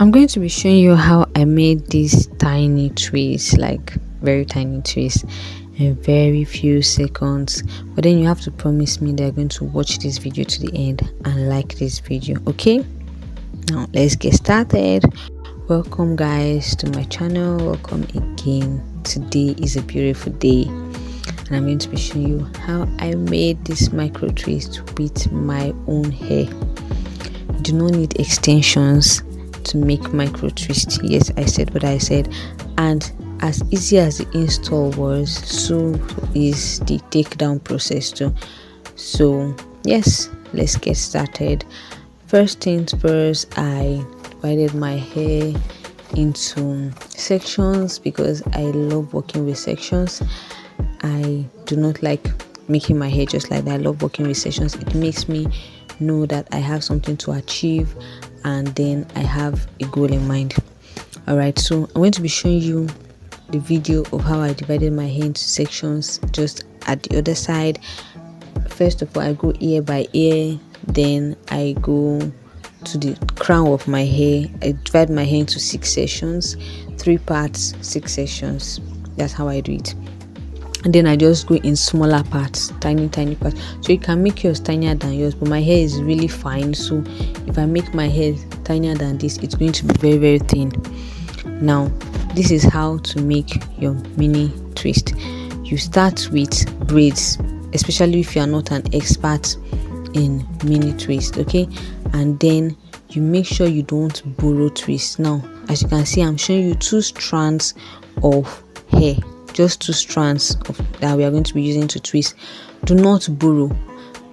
I'm going to be showing you how I made these tiny twists, like very tiny twists, in very few seconds. But then you have to promise me that you're going to watch this video to the end and like this video, okay? Now let's get started. Welcome guys to my channel. Welcome again. Today is a beautiful day and I'm going to be showing you how I made this micro twist with my own hair. You do not need extensions to make micro twist. Yes, I said what I said, and as easy as the install was, so is the takedown process too. So yes, let's get started. First things first, I divided my hair into sections because I love working with sections. I do not like making my hair just like that. I love working with sections. It makes me know that I have something to achieve and then I have a goal in mind. Alright, so I'm going to be showing you the video of how I divided my hair into sections just at the other side. First of all, I go ear by ear, then I go to the crown of my hair. I divide my hair into 6 sections, 3 parts, 6 sections. That's how I do it. And then I just go in smaller parts, tiny parts, so you can make yours tinier than yours, but my hair is really fine, so if I make my hair tinier than this, it's going to be very thin. Now this is how to make your mini twist. You start with braids, especially if you are not an expert in mini twist, okay? And then you make sure you don't borrow twist. Now as you can see, I'm showing you 2 strands of hair, just 2 strands that we are going to be using to twist. Do not borrow.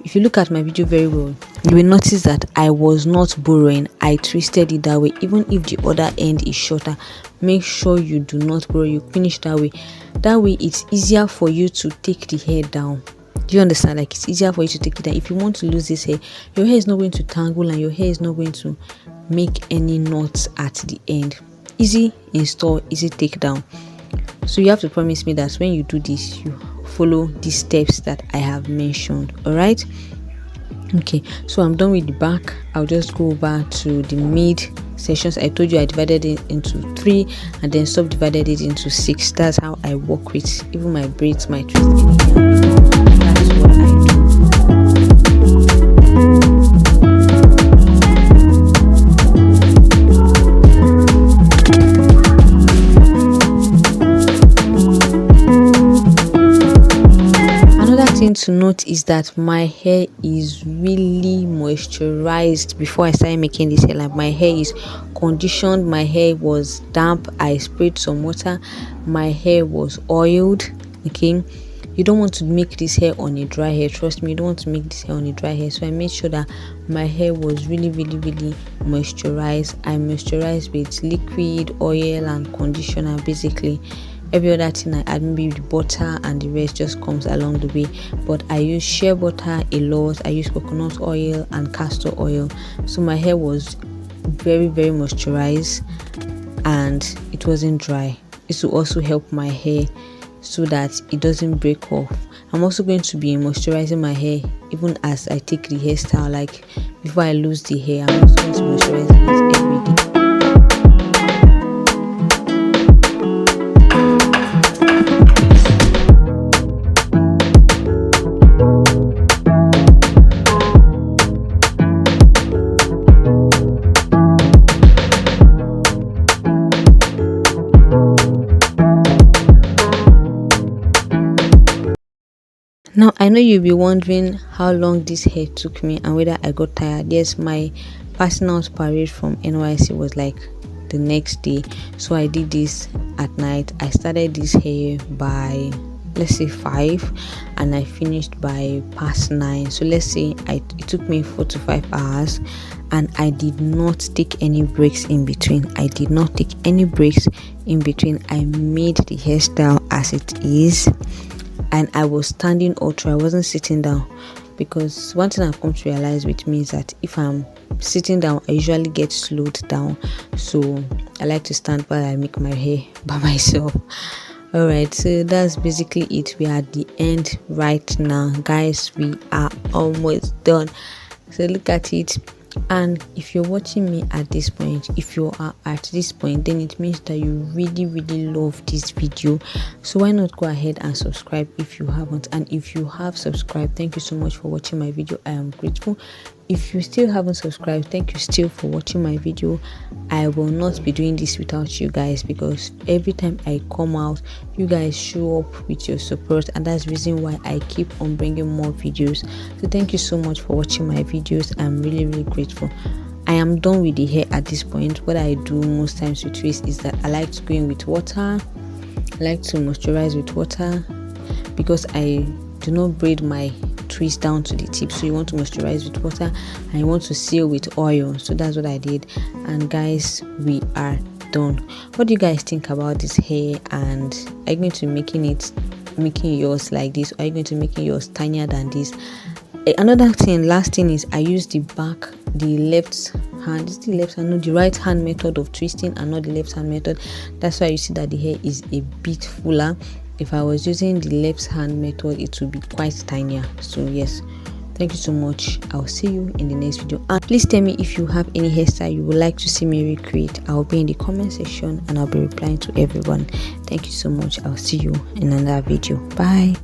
If you look at my video very well, you will notice that I was not borrowing. I twisted it that way. Even if the other end is shorter, make sure you do not borrow. You finish that way. That way it's easier for you to take the hair down. Do you understand? Like, it's easier for you to take it down. If you want to lose this hair, your hair is not going to tangle and your hair is not going to make any knots at the end. Easy install, easy take down. So you have to promise me that when you do this, you follow these steps that I have mentioned. All right? Okay, so I'm done with the back. I'll just go over to the mid sections. I told you I divided it into 3 and then subdivided it into 6. That's how I work with even my braids, my twist. That's what I do. Thing to note is that my hair is really moisturized before I started making this hair. Like, my hair is conditioned, my hair was damp, I sprayed some water, my hair was oiled. Okay, you don't want to make this hair on a dry hair. Trust me, you don't want to make this hair on a dry hair. So I made sure that my hair was really moisturized. I moisturized with liquid, oil and conditioner. Basically every other thing I add, maybe the butter and the rest just comes along the way, but I use shea butter a lot. I use coconut oil and castor oil, so my hair was very moisturized and it wasn't dry. This will also help my hair so that it doesn't break off. I'm also going to be moisturizing my hair even as I take the hairstyle. Like, before I lose the hair, I'm also going to moisturize it every day. Now I know you'll be wondering how long this hair took me and whether I got tired. Yes, my passing out parade from NYC was like the next day, so I did this at night. I started this hair by, let's say, 5 and I finished by past 9. So let's say it took me 4 to 5 hours and I did not take any breaks in between. I made the hairstyle as it is and I was standing ultra. I wasn't sitting down, because one thing I've come to realize with me is that if I'm sitting down, I usually get slowed down. So I like to stand while I make my hair by myself. Alright, so that's basically it. We are at the end right now, guys. We are almost done. So look at it. And if you're watching me at this point, if you are at this point, then it means that you really love this video. So why not go ahead and subscribe if you haven't? And if you have subscribed, thank you so much for watching my video. I am grateful. If you still haven't subscribed, thank you still for watching my video. I will not be doing this without you guys, because every time I come out, you guys show up with your support, and that's the reason why I keep on bringing more videos. So thank you so much for watching my videos. I'm really grateful. I am done with the hair at this point. What I do most times with twists is that I like to go in with water. I like to moisturize with water, because I do not braid my twist down to the tip. So you want to moisturize with water and you want to seal with oil. So that's what I did. And guys, we are done. What do you guys think about this hair? And are you going to making yours like this, or are you going to making yours tinier than this? Another thing, last thing, is I use the left hand. Is the left hand? No, the right hand method of twisting, and not the left hand method. That's why you see that the hair is a bit fuller. If I was using the left hand method, it would be quite tinier. So yes, thank you so much. I'll see you in the next video. And please tell me if you have any hairstyle you would like to see me recreate. I'll be in the comment section and I'll be replying to everyone. Thank you so much. I'll see you in another video. Bye.